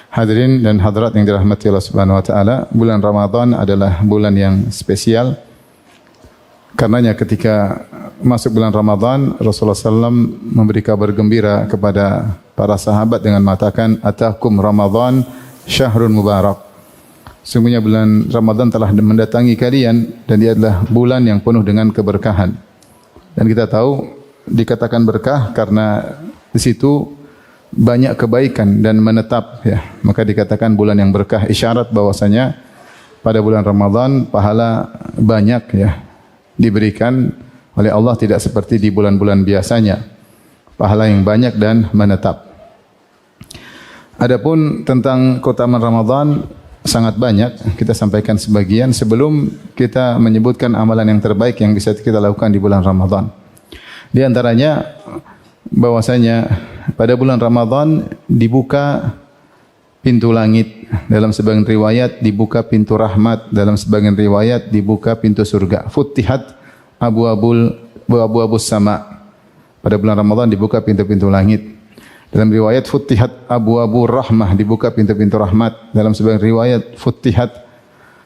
Hadirin dan hadirat yang dirahmati Allah Subhanahu wa taala, bulan Ramadan adalah bulan yang spesial. Karenanya ketika masuk bulan Ramadan, Rasulullah SAW memberi kabar gembira kepada para sahabat dengan mengatakan, "Atakum Ramadan syahrun mubarak." Sungguhnya bulan Ramadan telah mendatangi kalian dan dia adalah bulan yang penuh dengan keberkahan. Dan kita tahu dikatakan berkah karena di situ banyak kebaikan dan menetap, ya. Maka dikatakan bulan yang berkah, isyarat bahwasanya pada bulan Ramadan pahala banyak, ya, diberikan oleh Allah, tidak seperti di bulan-bulan biasanya. Pahala yang banyak dan menetap. Adapun tentang keutamaan Ramadan sangat banyak, kita sampaikan sebagian sebelum kita menyebutkan amalan yang terbaik yang bisa kita lakukan di bulan Ramadan. Di antaranya bahwasanya pada bulan Ramadan dibuka pintu langit, dalam sebagian riwayat dibuka pintu rahmat, dalam sebagian riwayat dibuka pintu surga. Futtihat abwabus sama. Pada bulan Ramadan dibuka pintu-pintu langit. Dalam riwayat futtihat abwabur rahmah, dibuka pintu-pintu rahmat. Dalam sebagian riwayat futtihat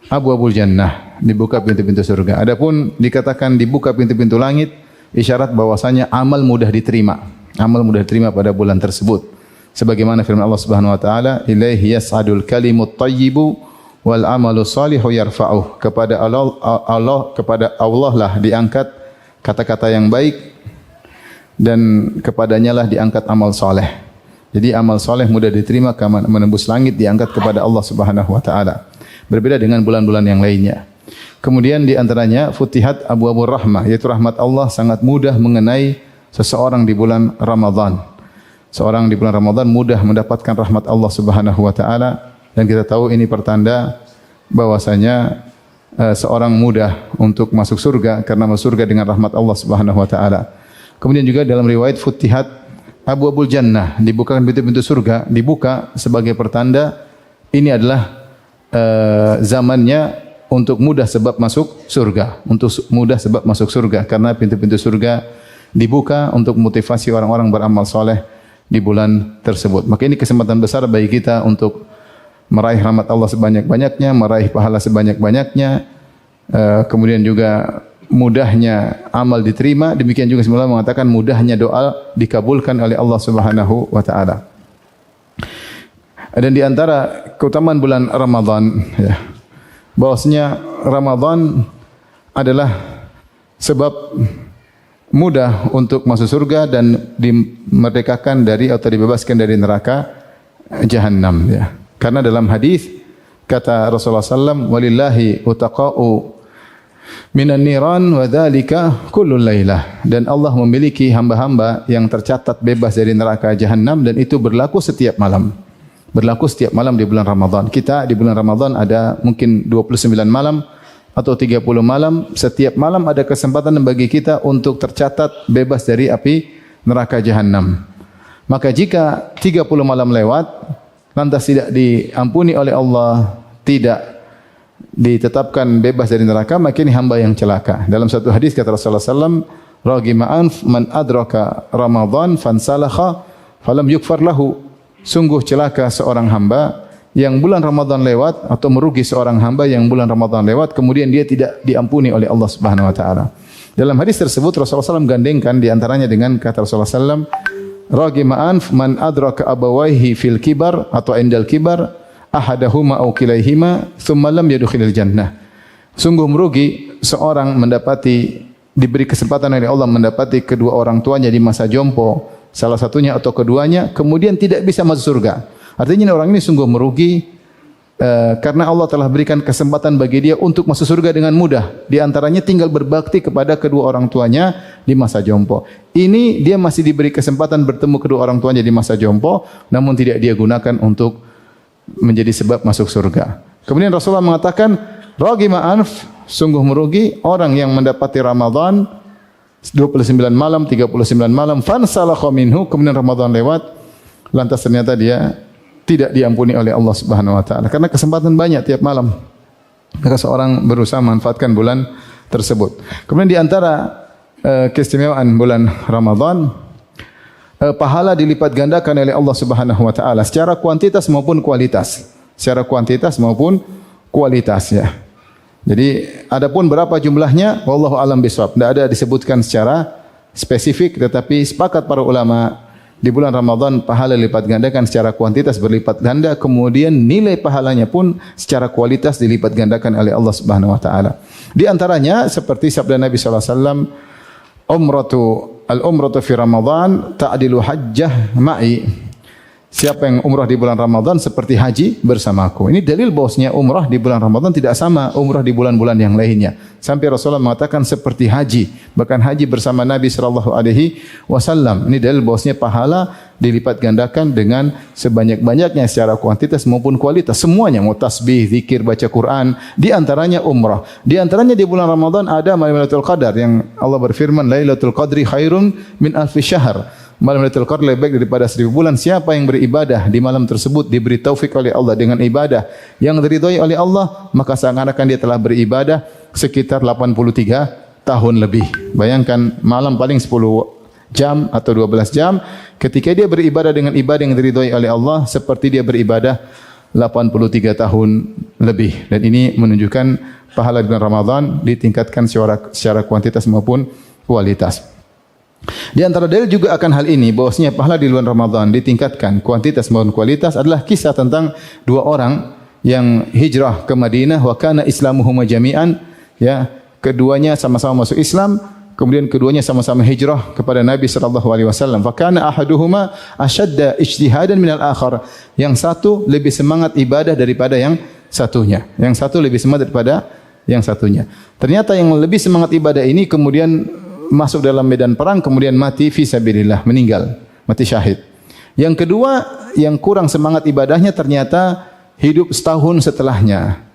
abwabul jannah, dibuka pintu-pintu surga. Adapun dikatakan dibuka pintu-pintu langit, isyarat bahwasanya amal mudah diterima. Amal mudah diterima pada bulan tersebut. Sebagaimana firman Allah Subhanahu wa taala, "Ilaihi yas'adul kalimut thayyibu wal amalu shalihu yarfa'uh." Kepada Allah lah diangkat kata-kata yang baik dan kepadanya lah diangkat amal saleh. Jadi amal saleh mudah diterima, menembus langit, diangkat kepada Allah Subhanahu wa taala. Berbeda dengan bulan-bulan yang lainnya. Kemudian di antaranya Futihat Abwabur Rahmah, yaitu rahmat Allah sangat mudah mengenai seseorang di bulan Ramadan. Seorang di bulan Ramadan mudah mendapatkan rahmat Allah Subhanahu wa taala, dan kita tahu ini pertanda bahwasanya seorang mudah untuk masuk surga karena masuk surga dengan rahmat Allah Subhanahu wa taala. Kemudian juga dalam riwayat Futihat Abwabul Jannah, dibukakan pintu-pintu surga, dibuka sebagai pertanda ini adalah zamannya untuk mudah sebab masuk surga, untuk mudah sebab masuk surga, karena pintu-pintu surga dibuka untuk motivasi orang-orang beramal soleh di bulan tersebut. Maka ini kesempatan besar bagi kita untuk meraih rahmat Allah sebanyak-banyaknya, meraih pahala sebanyak-banyaknya, kemudian juga mudahnya amal diterima. Demikian juga semula mengatakan mudahnya doa dikabulkan oleh Allah Subhanahu wa taala. Dan di antara keutamaan bulan Ramadan, ya, bahwasanya Ramadan adalah sebab mudah untuk masuk surga dan dimerdekakan dari atau dibebaskan dari neraka Jahannam, ya. Karena dalam hadis kata Rasulullah sallallahu walillahi utaqa'u minan niran wa dzalika kullul lailah, dan Allah memiliki hamba-hamba yang tercatat bebas dari neraka Jahannam, dan itu berlaku setiap malam. Berlaku setiap malam di bulan Ramadan. Kita di bulan Ramadan ada mungkin 29 malam atau 30 malam, setiap malam ada kesempatan bagi kita untuk tercatat bebas dari api neraka Jahannam. Maka jika 30 malam lewat, lantas tidak diampuni oleh Allah, tidak ditetapkan bebas dari neraka, maka ini hamba yang celaka. Dalam satu hadis kata Rasulullah SAW, "Ragima anf man adraka Ramadan fansalakha falam yukfar lahu." Sungguh celaka seorang hamba yang bulan Ramadan lewat, atau merugi seorang hamba yang bulan Ramadan lewat kemudian dia tidak diampuni oleh Allah Subhanahu wa taala. Dalam hadis tersebut Rasulullah SAW gandengkan di antaranya dengan kata Rasulullah SAW, "Ragima anf man adraka abawaihi fil kibar atau indal kibar ahadahuma aw kilaihima thumma lam yadkhulil jannah." Sungguh merugi seorang diberi kesempatan oleh Allah mendapati kedua orang tuanya di masa jompo, salah satunya atau keduanya, kemudian tidak bisa masuk surga. Artinya orang ini sungguh merugi karena Allah telah berikan kesempatan bagi dia untuk masuk surga dengan mudah. Di antaranya tinggal berbakti kepada kedua orang tuanya di masa jompo. Ini dia masih diberi kesempatan bertemu kedua orang tuanya di masa jompo, namun tidak dia gunakan untuk menjadi sebab masuk surga. Kemudian Rasulullah mengatakan, "Ragima anf", sungguh merugi orang yang mendapati Ramadan 29 malam, 39 malam, fansalakha minhu, kemudian Ramadan lewat, lantas ternyata dia tidak diampuni oleh Allah Subhanahu wa taala. Karena kesempatan banyak tiap malam. Maka seorang berusaha manfaatkan bulan tersebut. Kemudian di antara keistimewaan bulan Ramadan pahala dilipat gandakan oleh Allah Subhanahu wa taala secara kuantitas maupun kualitas. Secara kuantitas maupun kualitas ya. Jadi adapun berapa jumlahnya wallahu alam bisawab. Tidak ada disebutkan secara spesifik, tetapi sepakat para ulama di bulan Ramadan pahala lipat gandakan secara kuantitas berlipat ganda, kemudian nilai pahalanya pun secara kualitas dilipat gandakan oleh Allah Subhanahu wa taala. Di antaranya seperti sabda Nabi sallallahu alaihi wasallam, al-umratu fi Ramadan ta'dilu hajjah ma'i. Siapa yang umrah di bulan Ramadan seperti haji bersamaku. Ini dalil bahwasanya umrah di bulan Ramadan tidak sama umrah di bulan-bulan yang lainnya. Sampai Rasulullah mengatakan seperti haji, bahkan haji bersama Nabi sallallahu alaihi wasallam. Ini dalil bahwasanya pahala dilipat gandakan dengan sebanyak-banyaknya secara kuantitas maupun kualitas. Semuanya mau tasbih, zikir, baca Quran, di antaranya umrah. Di antaranya di bulan Ramadan ada Lailatul Qadar yang Allah berfirman Lailatul Qadri khairun min alfi syahr. Malam Lailatul Qadar lebih baik daripada 1000 bulan. Siapa yang beribadah di malam tersebut diberi taufik oleh Allah dengan ibadah yang diridhai oleh Allah, maka seakan-akan dia telah beribadah sekitar 83 tahun lebih. Bayangkan malam paling 10 jam atau 12 jam, ketika dia beribadah dengan ibadah yang diridhai oleh Allah seperti dia beribadah 83 tahun lebih. Dan ini menunjukkan pahala bulan Ramadan ditingkatkan secara kuantitas maupun kualitas. Di antara dalil juga akan hal ini bahwasanya pahala di bulan Ramadan ditingkatkan kuantitas maupun kualitas adalah kisah tentang dua orang yang hijrah ke Madinah wa kana islamuhum jami'an, ya, keduanya sama-sama masuk Islam, kemudian keduanya sama-sama hijrah kepada Nabi sallallahu alaihi wasallam. Fa kana ahaduhuma ashadda ijtihadan minal akhar. Yang satu lebih semangat ibadah daripada yang satunya. Yang satu lebih semangat daripada yang satunya. Ternyata yang lebih semangat ibadah ini kemudian masuk dalam medan perang, kemudian mati fi sabilillah, meninggal, mati syahid. Yang kedua, yang kurang semangat ibadahnya ternyata hidup setahun setelahnya.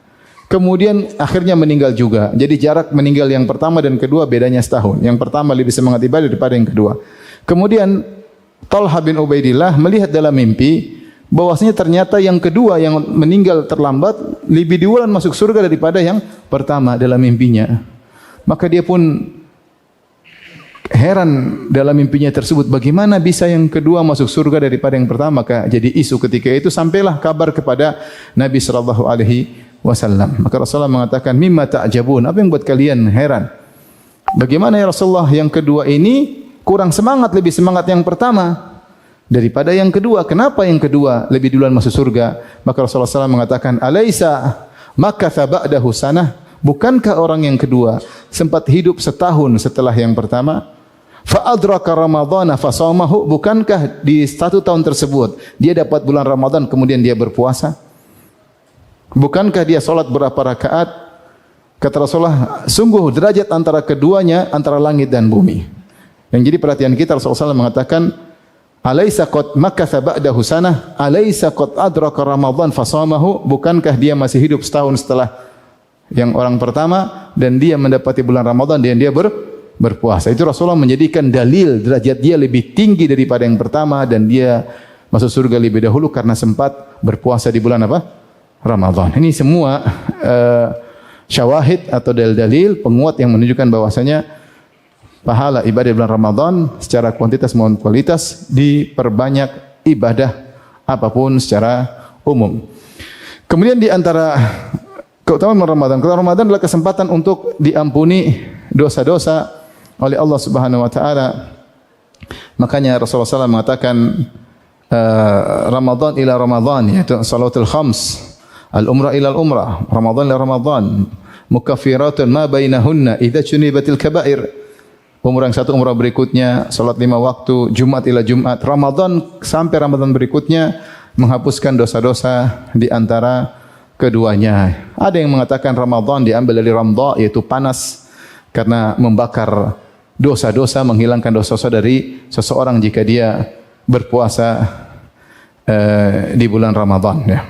Kemudian akhirnya meninggal juga. Jadi jarak meninggal yang pertama dan kedua bedanya setahun. Yang pertama lebih semangat ibadah daripada yang kedua. Kemudian Talha bin Ubaidillah melihat dalam mimpi bahwasanya ternyata yang kedua yang meninggal terlambat lebih duluan masuk surga daripada yang pertama dalam mimpinya. Maka dia pun heran dalam mimpinya tersebut, bagaimana bisa yang kedua masuk surga daripada yang pertama? Maka jadi isu ketika itu, sampailah kabar kepada Nabi sallallahu alaihi wasallam. Maka Rasulullah mengatakan, "Mimma ta'jabun?" Apa yang buat kalian heran? Bagaimana ya Rasulullah, yang kedua ini kurang semangat, lebih semangat yang pertama daripada yang kedua. Kenapa yang kedua lebih duluan masuk surga? Maka Rasulullah SAW mengatakan, "Alaisa makatha ba'dahu sanah?" Bukankah orang yang kedua sempat hidup setahun setelah yang pertama? Fa'adraka Ramadhana fasawmahu, bukankah di 1 tahun tersebut dia dapat bulan Ramadan kemudian dia berpuasa? Bukankah dia salat berapa rakaat? Kata Rasulullah, sungguh derajat antara keduanya antara langit dan bumi. Yang jadi perhatian kita, Rasulullah SAW mengatakan, Alaisa qad makatha ba'dahu sanah, alaisa qad adraka Ramadhan fasawmahu, bukankah dia masih hidup setahun setelah yang orang pertama dan dia mendapati bulan Ramadan dan dia berpuasa. Itu Rasulullah menjadikan dalil derajat dia lebih tinggi daripada yang pertama dan dia masuk surga lebih dahulu karena sempat berpuasa di bulan apa? Ramadan. Ini semua syawahid atau dalil-dalil penguat yang menunjukkan bahwasanya pahala ibadah bulan Ramadan secara kuantitas maupun kualitas diperbanyak ibadah apapun secara umum. Kemudian di antara keutamaan Ramadan adalah kesempatan untuk diampuni dosa-dosa oleh Allah Subhanahu wa taala. Makanya Rasulullah SAW mengatakan Ramadan ila Ramadan, yaitu salatul khams, al-umrah ila al-umrah, Ramadan ila Ramadan, mukaffiratun ma bainahunna idza junibatil kaba'ir. Umrah yang satu, umrah berikutnya, salat 5 waktu, Jumat ila Jumat, Ramadan sampai Ramadan berikutnya menghapuskan dosa-dosa di antara keduanya. Ada yang mengatakan Ramadan diambil dari ramdha, yaitu panas, karena membakar dosa-dosa, menghilangkan dosa-dosa dari seseorang jika dia berpuasa di bulan Ramadan, ya.